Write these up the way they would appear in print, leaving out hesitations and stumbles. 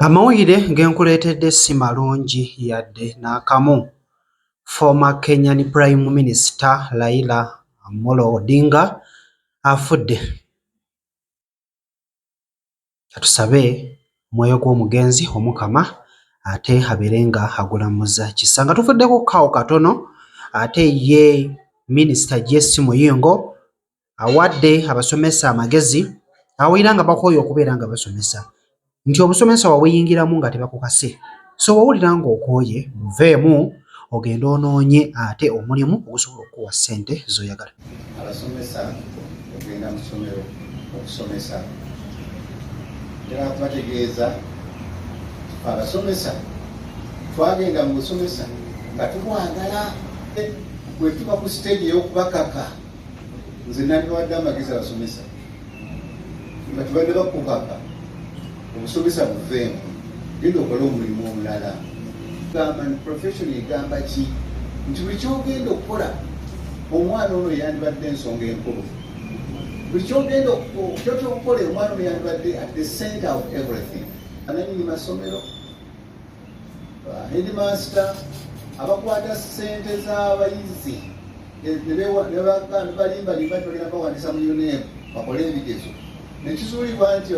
Amawulire genkuleetedde si malungi yadde n'akamu. Former Kenyan Prime Minister Raila Amolo Odinga afudde. Katusabe omwoyo gw'omugenzi omukama ate abeere nga agulamuza kisa. Nga tufuddeko kaawo katono ate ye Minisita Jesse Muyingo awadde abasomesa amagezi awulira nga bakooye okubeera nga basomesa nti obusomesa wabuyingiramu nga tebakukase. So wawulira ng'okooye muveemu ogenda onoonye ate omulimu ogusobola okuwa ssente z'oyagala. Abasomesa okugenda mu ssomero okusomesa njagala kubategeeza abasomesa twagenda mu busomesa nga tubwagala bwe tuba ku stage ey'okubakaka nze nandibawadde amagezi abasomesa nga tubadde bakukaka obusomesa buveemu genda okola omulimu omulala gamba ni profession egamba ki nti buli kyogenda okukola omwana ono yandibadde ensonga enkulu buli kyogenda okukola omwana ono yandibadde at the center of everything. Ananyini masomero headmaster abakwata ssente z'abayizi nebalimbalimba nti bagenda bawandisa mu UNEP bakole ebigezo nekizuulibwa nti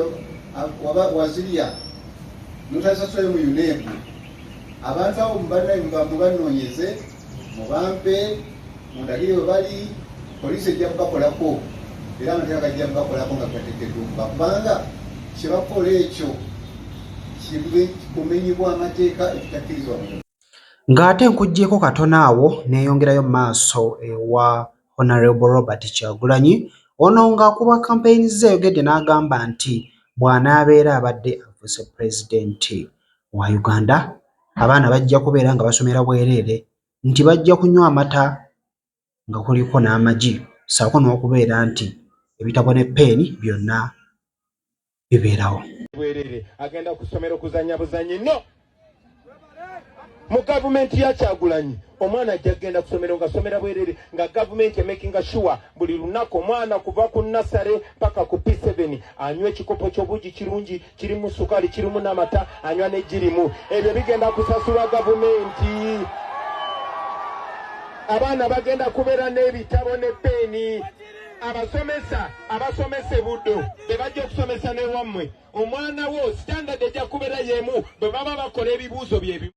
wazirya notasasulayo mu UNEP abantu abo mubanoonyeze mubampe mundagire we bali poliisi ejja kubakolako era amateeka gajja kubakolako nga gateekeddwa kubanga kyebakola ekyo kumenyibwa amateeka ekitakkirizwa mu ng'ate nkuggyeko katono awo neeyongerayo mu maaso ewa Honorable Robert Kyagulanyi ono ng'akuba campaign ze yogedde n'agamba nti bw'anaabeera abadde afuuse pulezidenti wa Uganda abaana bajja kubeera nga basomera bwereere nti bajja kunywa amata nga kuliko n'amagi ssaako n'okubeera nti ebitabo ne peeni byonna bibeerawo. Bwereere agenda ku ssomero kuzannya buzanyi no mu gavumenti ya Kyagulanyi omwana ajja kugenda ku ssomero nga somera bwereere nga gavumenti making sure buli lunaku omwana kuva ku nasale paka ku P7 anywa ekikopo ky'obugi kirungi kirimu sukali kirimu n'amata anywa n'ejirimu ebyo bigenda kusasulwa gavumenti. Abaana bagenda kubeera n'ebitabo ne peeni. Abasomesa buddo bebajja okusomesa ne wammwe omwana wo standard ejja kubeera yemu bwe baba bakola ebibuuzo byebi